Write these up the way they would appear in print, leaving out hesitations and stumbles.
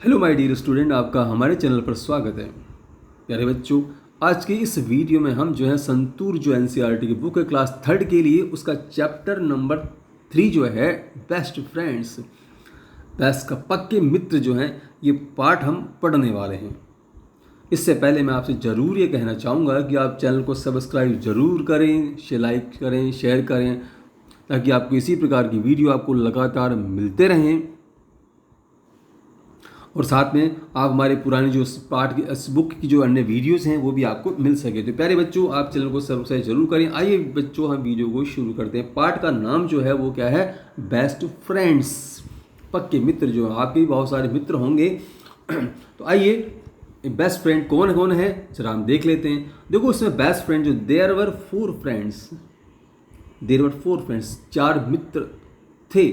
Hello my dear student, आपका हमारे channel पर स्वागत है। प्यारे बच्चों, आज के इस वीडियो में हम जो है संतूर जो एनसीईआरटी की बुक है क्लास थर्ड के लिए उसका चैप्टर नंबर 3 जो है बेस्ट फ्रेंड्स, बेस्ट का पक्के मित्र जो हैं, ये पाठ हम पढ़ने वाले हैं। इससे पहले मैं आपसे ज़रूर ये कहना चाहूँगा कि आप चैनल को सब्सक्राइब ज़रूर करें, लाइक करें, शेयर करें, ताकि आपको इसी प्रकार की वीडियो आपको लगातार मिलते रहें। और साथ में आप हमारे पुराने जो पाठ की इस बुक की जो अन्य वीडियोस हैं वो भी आपको मिल सके। तो प्यारे बच्चों, आप चैनल को सब्सक्राइब जरूर करें। आइए बच्चों, हम वीडियो को शुरू करते हैं। पाठ का नाम जो है वो क्या है? बेस्ट फ्रेंड्स, पक्के मित्र। जो आपके भी बहुत सारे मित्र होंगे तो आइए, बेस्ट फ्रेंड कौन कौन है जरा हम देख लेते हैं। देखो, उसमें बेस्ट फ्रेंड जो देयर वर फोर फ्रेंड्स, चार मित्र थे।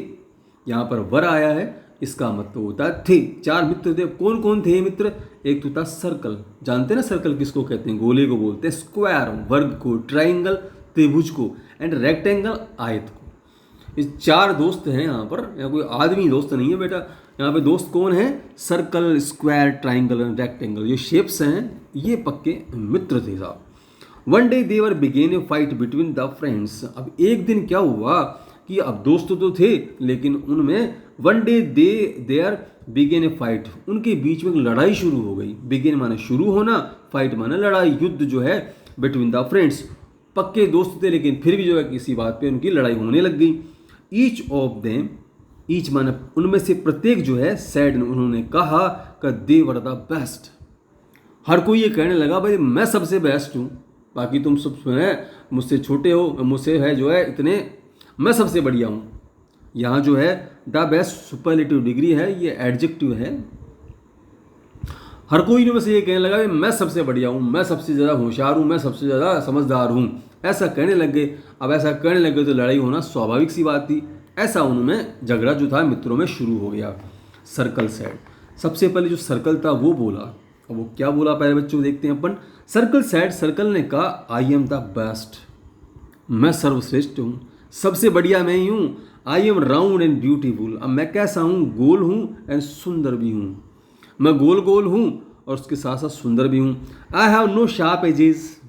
यहाँ पर वर आया है, इसका मतलब होता है थे। चार मित्र थे। कौन कौन थे मित्र? एक तो था सर्कल, जानते हैं ना सर्कल किसको कहते हैं? गोले को बोलते हैं, स्क्वायर वर्ग को, ट्राइंगल त्रिभुज को, एंड रेक्टेंगल आयत को। ये चार दोस्त हैं यहाँ पर। यहाँ कोई आदमी दोस्त नहीं है बेटा। यहाँ पे दोस्त कौन है? Circle, square, triangle and rectangle, ये शेप्स हैं, ये पक्के मित्र थे साहब। One day there began a fight between the friends. अब एक दिन क्या हुआ कि अब दोस्त तो थे, लेकिन उनमें one day there began a fight, उनके बीच में लड़ाई शुरू हो गई। बिगेन माने शुरू होना, फाइट माने लड़ाई, युद्ध जो है बिटवीन द फ्रेंड्स। पक्के दोस्त थे लेकिन फिर भी जो है किसी बात पे उनकी लड़ाई होने लग गई। ईच ऑफ देम, ईच माने उनमें से प्रत्येक जो है, सैड उन्होंने कहा कि दे वर द बेस्ट। हर कोई ये कहने लगा भाई मैं सबसे बेस्ट हूँ, बाकी तुम सब है मुझसे छोटे हो, मुझसे है जो है इतने, मैं सबसे बढ़िया हूँ। यहाँ जो है द बेस्ट सुपरलेटिव डिग्री है, ये एडजेक्टिव है। हर कोई में से ये कहने लगा मैं सबसे बढ़िया हूँ, मैं सबसे ज़्यादा होशियार हूँ, मैं सबसे ज़्यादा समझदार हूँ, ऐसा कहने लग गए। अब ऐसा कहने लग गए तो लड़ाई होना स्वाभाविक सी बात थी। ऐसा उनमें झगड़ा जो था मित्रों में शुरू हो गया। सर्कल सैड, सबसे पहले जो सर्कल था वो बोला। अब वो क्या बोला पहले बच्चों देखते हैं अपन। सर्कल सैड, सर्कल ने कहा आई एम द बेस्ट, मैं सर्वश्रेष्ठ हूँ, सबसे बढ़िया मैं ही हूँ। I am round and beautiful, अब मैं कैसा हूँ? गोल हूँ एंड सुंदर भी हूँ। मैं गोल गोल हूँ और उसके साथ साथ सुंदर भी हूँ। I have no sharp edges,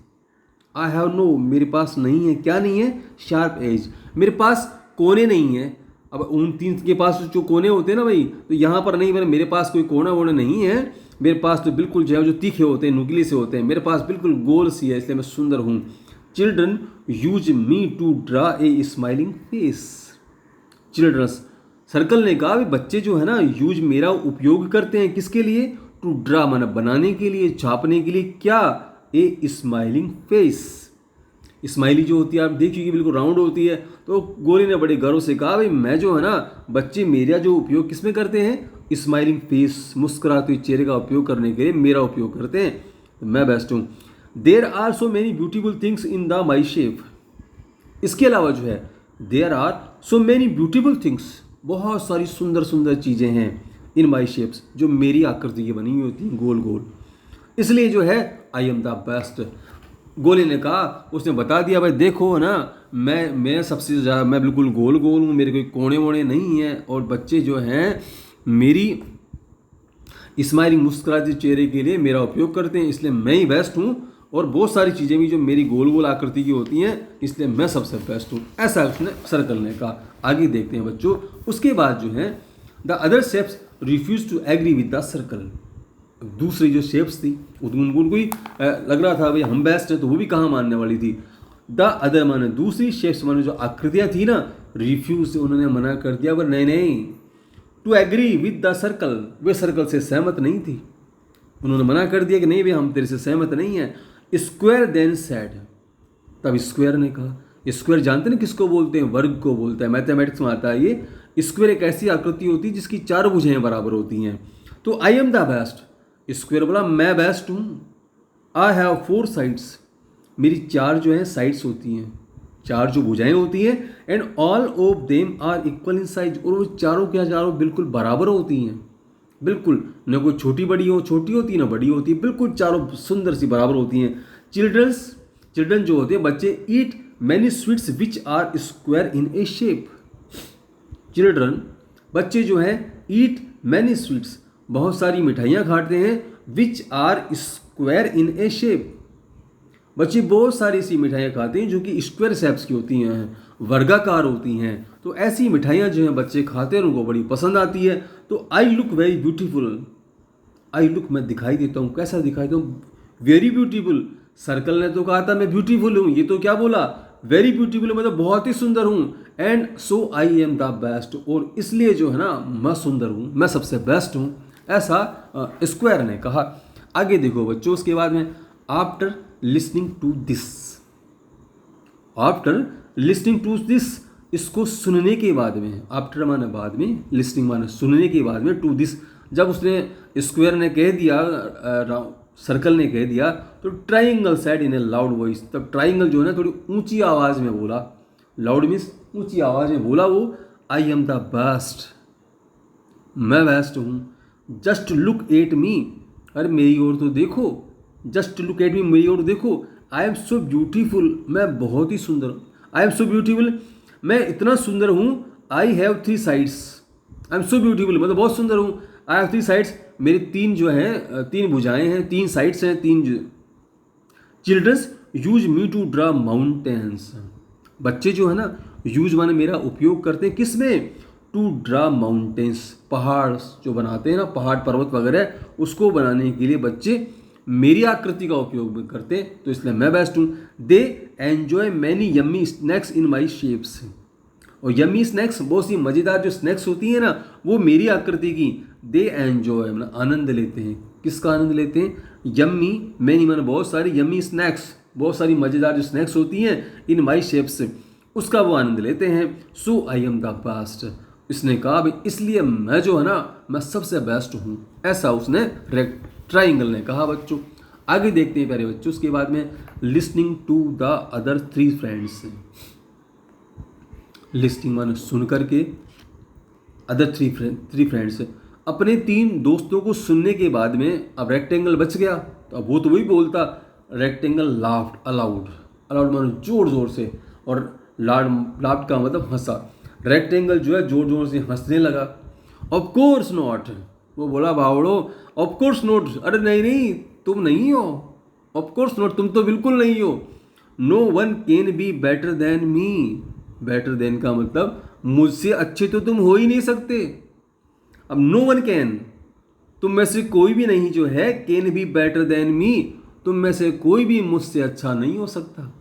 I have no, मेरे पास नहीं है, क्या नहीं है? शार्प एज, मेरे पास कोने नहीं है। अब उन तीन के पास जो कोने होते हैं ना भाई, तो यहाँ पर नहीं, मेरे पास कोई कोना वोना नहीं है। मेरे पास तो बिल्कुल जो है जो तीखे होते हैं, नुकीले से होते हैं, मेरे पास बिल्कुल गोल सी है, इसलिए मैं सुंदर हूँ। Children use me to draw a smiling face. Childrens, circle ने कहा बच्चे जो है ना, यूज मेरा उपयोग करते हैं किसके लिए? टू ड्रा माना बनाने के लिए, छापने के लिए। क्या? ए स्माइलिंग फेस। स्माइली जो होती है आप देखिए बिल्कुल राउंड होती है। तो गोली ने बड़े गर्व से कहा भाई मैं जो है ना, बच्चे मेरा जो उपयोग किस में करते हैं? स्माइलिंग फेस, मुस्कुराते हुए चेहरे का उपयोग करने के लिए मेरा उपयोग करते हैं, तो मैं बेस्ट हूँ। There are so many beautiful things in the my shape. इसके अलावा जो है there are so many beautiful things, बहुत सारी सुंदर सुंदर चीज़ें हैं इन माई शेप्स, जो मेरी आकृति की बनी हुई होती हैं गोल गोल, इसलिए जो है आई एम द बेस्ट। गोले ने कहा, उसने बता दिया भाई देखो ना, मैं सबसे ज़्यादा, मैं बिल्कुल गोल गोल हूँ, मेरे कोई कोने वोने नहीं है, और बच्चे जो हैं मेरी स्माइलिंग मुस्कुराते चेहरे के लिए मेरा उपयोग करते हैं, इसलिए मैं ही बेस्ट हूँ। और बहुत सारी चीज़ें भी जो मेरी गोल गोल आकृति की होती हैं, इसलिए मैं सबसे बेस्ट हूँ, ऐसा उसने सर्कल ने कहा। आगे देखते हैं बच्चों। उसके बाद जो है the other shapes refuse to agree with the circle. दूसरी जो शेप्स थी उनको ही लग रहा था भाई हम बेस्ट हैं, तो वो भी कहाँ मानने वाली थी? द अदर माने दूसरी, शेप्स माने जो आकृतियाँ थी ना, रिफ्यूज से उन्होंने मना कर दिया। पर नहीं, to agree with the circle, वे सर्कल से सहमत नहीं थी। उन्होंने मना कर दिया कि नहीं भाई हम तेरे से सहमत नहीं है। स्क्वायर देन सैड, तब स्क्वायर ने कहा। स्क्वायर जानते ना किसको बोलते हैं? वर्ग को बोलता है, मैथमेटिक्स में आता है ये। स्क्वायर एक ऐसी आकृति होती है जिसकी चार भुजाएं बराबर होती हैं। तो I am the best, square बोला मैं बेस्ट हूँ। आई हैव फोर साइड्स, मेरी चार जो है साइड्स होती हैं, चार जो भुजाएं होती हैं। And all of them are equal in size, और वो चारों क्या चारों बिल्कुल बराबर होती हैं, बिल्कुल न कोई छोटी बड़ी हो, छोटी होती है ना बड़ी होती है, बिल्कुल चारों सुंदर सी बराबर होती हैं। चिल्ड्रन जो होते हैं बच्चे, eat many sweets which are square in a shape. Children बच्चे जो हैं, ईट मैनी स्वीट्स, बहुत सारी मिठाइयाँ खाते हैं which are square in a shape. बच्चे बहुत सारी ऐसी मिठाइयाँ खाते हैं जो कि स्क्वायर शेप्स की होती हैं, वर्गाकार होती हैं। तो ऐसी मिठाइयाँ जो हैं बच्चे खाते हैं और उनको बड़ी पसंद आती है। तो I look very beautiful, I look मैं दिखाई देता हूँ, कैसा दिखाई देता हूँ, वेरी ब्यूटीफुल। सर्कल ने तो कहा था मैं ब्यूटीफुल हूँ, ये तो क्या बोला, वेरी ब्यूटीफुल, मैं तो बहुत ही सुंदर हूँ। And so I am the best, और इसलिए जो है ना मैं सुंदर हूँ, मैं सबसे बेस्ट हूँ, ऐसा स्क्वायर ने कहा। आगे देखो बच्चों, उसके बाद में after listening to this, after listening to this, इसको सुनने के बाद में, आफ्टर माने बाद में, लिसनिंग माने सुनने के बाद में, टू दिस जब उसने स्क्वायर ने कह दिया, सर्कल ने कह दिया, तो triangle said in A loud voice, तब ट्राइंगल जो है ना थोड़ी ऊंची आवाज़ में बोला, लाउड मीन्स ऊंची आवाज़ में बोला वो, आई एम द बेस्ट, मैं बेस्ट हूँ। जस्ट लुक एट मी, अरे मेरी ओर तो देखो, जस्ट लुक एट मी, मेरी ओर देखो। आई एम सो ब्यूटीफुल, मैं बहुत ही सुंदर हूँ। आई एम सो ब्यूटीफुल, मैं इतना सुंदर हूँ। I have 3 sides, I am so beautiful, मैं तो बहुत सुंदर हूँ। आई हैव 3 साइड्स, मेरी 3 जो हैं 3 भुजाएं हैं, 3 साइड्स हैं, 3। Childrens use me to draw mountains, बच्चे जो है ना यूज माने मेरा उपयोग करते हैं किस में, टू ड्रा माउंटेन्स, पहाड़ जो बनाते हैं ना, पहाड़ पर्वत वगैरह, उसको बनाने के लिए बच्चे मेरी आकृति का उपयोग करते हैं, तो इसलिए मैं बेस्ट हूँ। They enjoy many yummy snacks in my shapes, और यम्मी स्नैक्स बहुत सी मज़ेदार जो स्नैक्स होती हैं ना वो मेरी आकृति की, दे एन्जॉय मतलब आनंद लेते हैं, किसका आनंद लेते हैं, यम्मी मैनी मैंने बहुत सारी, यम्मी स्नैक्स बहुत सारी मज़ेदार जो स्नैक्स होती हैं इन माई शेप्स, उसका वो आनंद लेते हैं। सो आई एम द बेस्ट, इसने कहा भाई इसलिए मैं जो है ना मैं सबसे बेस्ट हूँ, ऐसा उसने ट्राइंगल ने कहा बच्चों। आगे देखते हैं प्यारे बच्चों, उसके बाद में listening to the other 3 friends, listening माने सुन करके, अदर 3 फ्रेंड्स, अपने 3 दोस्तों को सुनने के बाद में अब रेक्टेंगल बच गया, तो अब वो तो वही बोलता, रेक्टेंगल लाफ्ड अलाउड, अलाउड माने जोर जोर से, और लाफ्ड का मतलब हंसा, रेक्टेंगल जो है जोर जोर से हंसने लगा। ऑफ कोर्स नॉट, वो बोला बावड़ो, ऑफ कोर्स नॉट, अरे नहीं नहीं तुम नहीं हो, ऑफ कोर्स नॉट तुम तो बिल्कुल नहीं हो। No one can be better than me, better than का मतलब मुझसे अच्छे तो तुम हो ही नहीं सकते। अब नो वन कैन, तुम में से कोई भी नहीं जो है, कैन बी बेटर देन मी, तुम में से कोई भी मुझसे अच्छा नहीं हो सकता।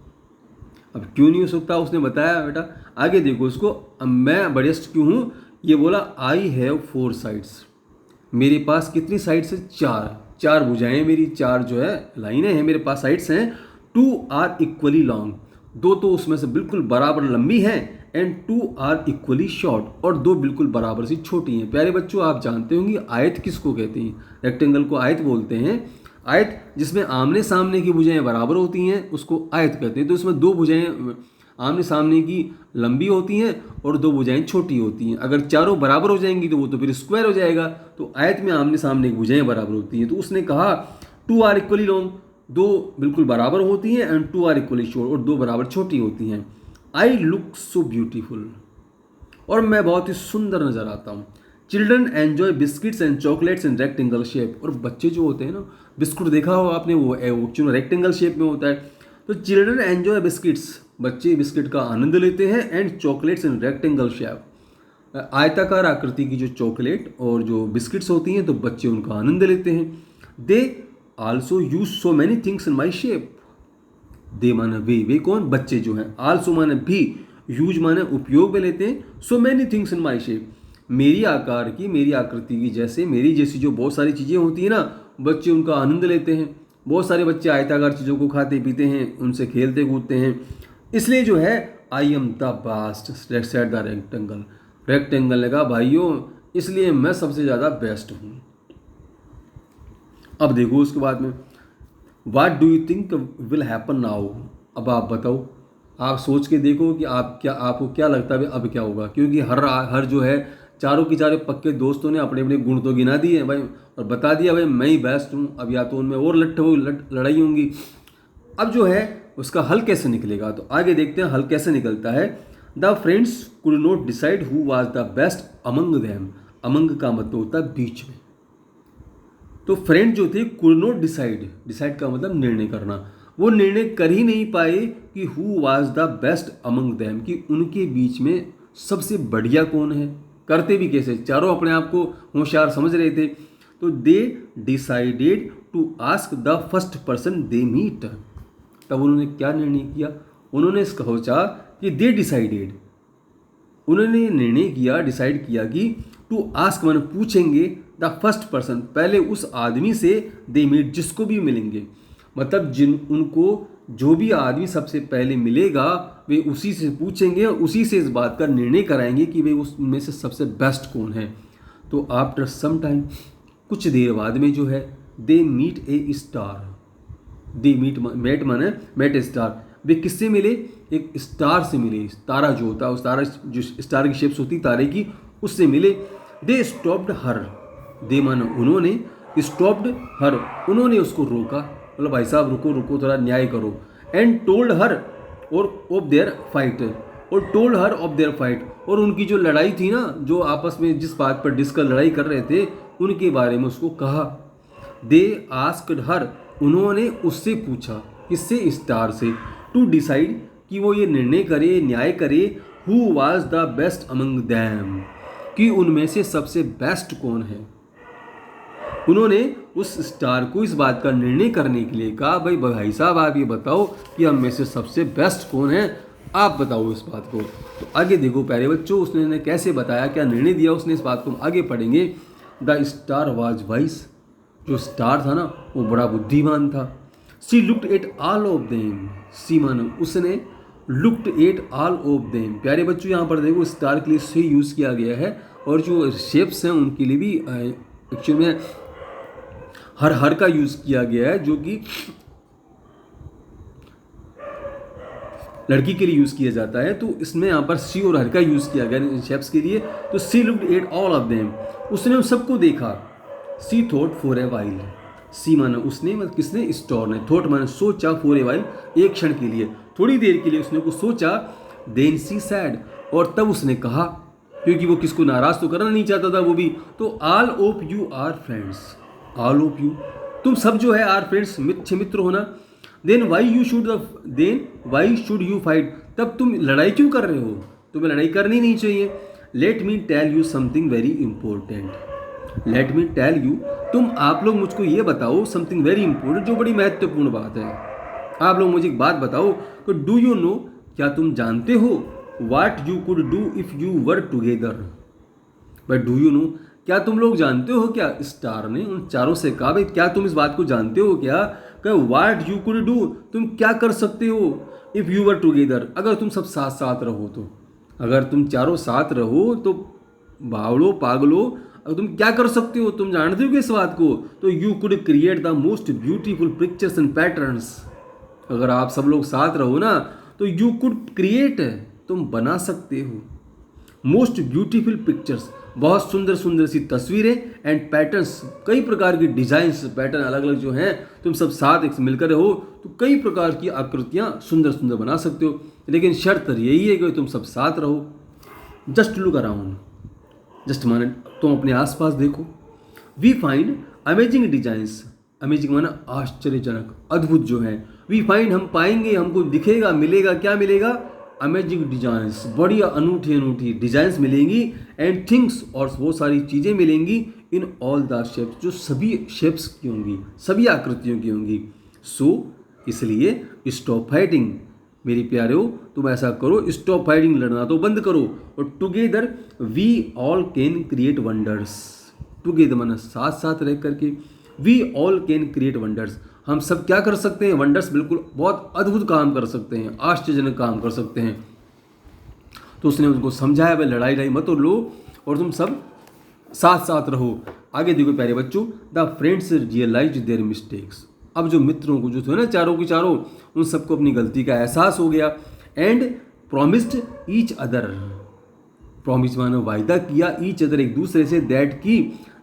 अब क्यों नहीं हो सकता उसने बताया बेटा, आगे देखो उसको, अब मैं बढ़ियस्ट क्यों हूँ, ये बोला आई हैव 4 साइड्स, मेरे पास कितनी साइड्स है, 4 भुजाएं मेरी, 4 जो है लाइनें हैं मेरे पास, साइड्स हैं। 2 आर इक्वली लॉन्ग, 2 तो उसमें से बिल्कुल बराबर लंबी हैं, एंड 2 आर इक्वली शॉर्ट, और 2 बिल्कुल बराबर सी छोटी हैं। प्यारे बच्चों आप जानते होंगे आयत किसको कहते हैं, रेक्टेंगल को आयत बोलते हैं। आयत जिसमें आमने सामने की भुजाएं बराबर होती हैं उसको आयत कहते हैं। तो इसमें 2 भुजाएं आमने सामने की लंबी होती हैं और 2 भुजाएं छोटी होती हैं। अगर चारों बराबर हो जाएंगी तो वो तो फिर स्क्वायर हो जाएगा। तो आयत में आमने सामने की भुजाएं बराबर होती हैं। तो उसने कहा 2 आर इक्वली लॉन्ग, 2 बिल्कुल बराबर होती हैं, एंड 2 आर इक्वली शॉर्ट, और 2 बराबर छोटी होती हैं। आई लुक सो ब्यूटीफुल, और मैं बहुत ही सुंदर नज़र आता हूँ। Children enjoy biscuits and chocolates in rectangle shape, और बच्चे जो होते हैं ना, बिस्कुट देखा हो आपने, वो एक्चुअली रेक्टेंगल शेप में होता है। तो चिल्ड्रन एन्जॉय बिस्किट्स, बच्चे बिस्किट का आनंद लेते हैं, and chocolates in rectangle shape, आयताकार आकृति की जो चॉकलेट और जो बिस्किट्स होती हैं तो बच्चे उनका आनंद लेते हैं। They also use so many things in my shape, they माने वे कौन, बच्चे जो हैं, आल्सो माने भी, यूज माने उपयोग में लेते हैं, सो many things in my shape, मेरी आकार की, मेरी आकृति की, जैसे मेरी जैसी जो बहुत सारी चीज़ें होती हैं ना, बच्चे उनका आनंद लेते हैं। बहुत सारे बच्चे आयताकार चीज़ों को खाते पीते हैं, उनसे खेलते कूदते हैं। इसलिए जो है I am the best said the rectangle, rectangle ने कहा भाइयों इसलिए मैं सबसे ज़्यादा बेस्ट हूँ। अब देखो उसके बाद में, what do you think will happen now, अब आप बताओ, आप सोच के देखो कि आपको क्या लगता है अब क्या होगा, क्योंकि हर जो है चारों की चारों पक्के दोस्तों ने अपने अपने गुण तो गिना दिए भाई, और बता दिया भाई मैं ही बेस्ट हूँ। अब या तो उनमें और लड़ाई होंगी। अब जो है उसका हल कैसे निकलेगा, तो आगे देखते हैं हल कैसे निकलता है। The friends could not decide who was the best among them, among का मतलब होता है बीच में, तो फ्रेंड जो थे कुड नॉट डिसाइड, डिसाइड का मतलब निर्णय करना, वो निर्णय कर ही नहीं पाए कि who was the best among them, कि उनके बीच में सबसे बढ़िया कौन है। करते भी कैसे, चारों अपने आप को होशियार समझ रहे थे। तो they decided to ask the first person they meet. तब उन्होंने क्या निर्णय किया, उन्होंने सोचा कि दे डिसाइडेड, उन्होंने निर्णय किया, डिसाइड किया कि टू आस्क माने पूछेंगे, द फर्स्ट पर्सन पहले उस आदमी से दे मीट जिसको भी मिलेंगे, मतलब उनको जो भी आदमी सबसे पहले मिलेगा वे उसी से पूछेंगे और उसी से इस बात का निर्णय कराएंगे कि वे उसमें से सबसे बेस्ट कौन है। तो आफ्टर सम टाइम, कुछ देर बाद में जो है, they meet a star, they met माने मेट स्टार, वे किससे मिले, एक स्टार से मिले। तारा जो होता है, उस तारा जो स्टार की शेप्स होती तारे की, उससे मिले। दे स्टॉप्ड हर, दे माने उन्होंने, स्टॉप्ड हर उन्होंने उसको रोका, मतलब भाई साहब रुको रुको थोड़ा न्याय करो। एंड टोल्ड हर और ऑफ देयर फाइट, और told her of their fight, और उनकी जो लड़ाई थी ना, जो आपस में जिस बात पर डिस्कस लड़ाई कर रहे थे उनके बारे में उसको कहा। दे आस्क्ड हर, उन्होंने उससे पूछा, किससे, स्टार से, टू डिसाइड, कि वो ये निर्णय करे, न्याय करे, who was the best among them, कि उनमें से सबसे बेस्ट कौन है। उन्होंने उस स्टार को इस बात का निर्णय करने के लिए कहा, भाई साहब आप ये बताओ कि हम में से सबसे बेस्ट कौन है, आप बताओ इस बात को। तो आगे देखो प्यारे बच्चों, उसने कैसे बताया, क्या निर्णय दिया उसने, इस बात को हम आगे पढ़ेंगे। द स्टार वाज वाइस, जो स्टार था ना वो बड़ा बुद्धिमान था। She looked at all of them, she मानो उसने, looked at all of them. प्यारे बच्चों यहाँ पर देखो स्टार के लिए सी यूज़ किया गया है, और जो शेप्स हैं उनके लिए भी एक्चुअल में हर का यूज़ किया गया है, जो कि लड़की के लिए यूज़ किया जाता है। तो इसमें यहाँ पर सी और हर का यूज़ किया गया इन शेप्स के लिए। तो she looked at all of them, उसने उन सबको देखा। She thought for a while, she माना उसने, मतलब किसने, स्टार ने, थॉट माना सोचा, फॉर ए वाइल एक क्षण के लिए, थोड़ी देर के लिए उसने कुछ सोचा। देन सी सैड, और तब उसने कहा, क्योंकि वो किसको नाराज़ तो करना नहीं चाहता था वो भी। तो all of you are friends, all of you तुम सब जो है आर फ्रेंड्स, अच्छे मित्र होना। Then why should you fight, तब तुम लड़ाई क्यों कर रहे हो, तुम्हें लड़ाई करनी नहीं चाहिए। Let me tell you something very important, let me tell you, तुम आप लोग मुझको ये बताओ, समथिंग वेरी इंपॉर्टेंट, जो बड़ी महत्वपूर्ण बात है। आप लोग मुझे एक बात बताओ कि डू यू नो, क्या तुम जानते हो, what you could do if you were together. But do you know, क्या तुम लोग जानते हो क्या, स्टार ने उन चारों से कहा, भाई क्या तुम इस बात को जानते हो क्या, कि व्हाट यू कुड डू, तुम क्या कर सकते हो, इफ़ यू वर टुगेदर, अगर तुम सब साथ साथ रहो तो, अगर तुम चारों साथ रहो तो बावड़ो पागलो, अगर तुम क्या कर सकते हो, तुम जानते हो कि इस बात को, तो you could create the most beautiful pictures and patterns. अगर आप सब लोग साथ रहो ना तो यू कुड क्रिएट, तुम बना सकते हो, मोस्ट ब्यूटीफुल पिक्चर्स, बहुत सुंदर सुंदर सी तस्वीरें, एंड पैटर्न्स, कई प्रकार की डिजाइन्स, पैटर्न अलग अलग जो हैं, तुम सब साथ एक मिलकर रहो तो कई प्रकार की आकृतियाँ सुंदर सुंदर बना सकते हो। लेकिन शर्त यही है कि तुम सब साथ रहो। जस्ट लुक अराउंड, जस्ट माने तुम अपने आसपास देखो। We find amazing designs, amazing माना आश्चर्यजनक, अद्भुत जो है। वी फाइंड हम पाएंगे, हमको दिखेगा, मिलेगा, क्या मिलेगा, अमेजिंग डिजाइंस, बड़ी अनूठी अनूठी डिजाइंस मिलेंगी। एंड थिंग्स, और वो सारी चीज़ें मिलेंगी, इन ऑल द शेप्स, जो सभी शेप्स की होंगी, सभी आकृतियों की होंगी। सो इसलिए स्टॉप फाइटिंग, मेरे प्यारे, तुम ऐसा करो, स्टॉप फाइटिंग, लड़ना तो बंद करो, और together we all can create wonders. Together माना साथ साथ रह करके, we all can create wonders, हम सब क्या कर सकते हैं, वंडर्स, बिल्कुल बहुत अद्भुत काम कर सकते हैं, आश्चर्यजनक काम कर सकते हैं। तो उसने उनको समझाया, भाई लड़ाई मत लो और तुम सब साथ साथ रहो। आगे देखो प्यारे बच्चों, the friends realise their mistakes, अब जो मित्रों को जो थे ना चारों के चारों, उन सबको अपनी गलती का एहसास हो गया। And promised each other, promise मानो वायदा किया, ईच अदर एक दूसरे से, दैट की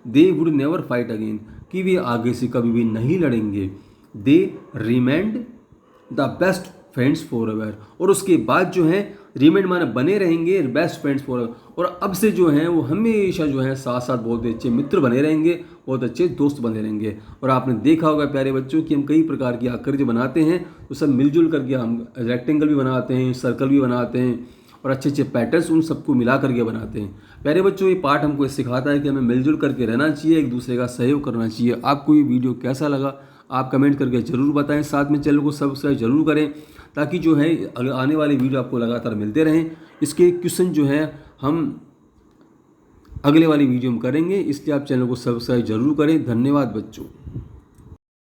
they would never fight again, कि वे आगे से कभी भी नहीं लड़ेंगे। They remained the best friends for ever, और उसके बाद जो है रिमेंड माने बने रहेंगे, बेस्ट फ्रेंड्स फॉर एवर, और अब से जो हैं वो हमेशा जो है साथ साथ बहुत अच्छे मित्र बने रहेंगे, बहुत अच्छे दोस्त बने रहेंगे। और आपने देखा होगा प्यारे बच्चों कि हम कई प्रकार की आकृति बनाते हैं तो सब मिलजुल करके हम रेक्टेंगल भी बनाते हैं, सर्कल भी बनाते हैं और अच्छे अच्छे पैटर्न्स उन सबको मिला करके बनाते हैं। प्यारे बच्चों ये पाठ हमको सिखाता है कि हमें मिलजुल करके रहना चाहिए, एक दूसरे का सहयोग करना चाहिए। आपको ये वीडियो कैसा लगा आप कमेंट करके ज़रूर बताएं, साथ में चैनल को सब्सक्राइब जरूर करें ताकि जो है आने वाली वीडियो आपको लगातार मिलते रहें। इसके क्वेश्चन जो है हम अगले वाली वीडियो में करेंगे, इसलिए आप चैनल को सब्सक्राइब जरूर करें। धन्यवाद बच्चों।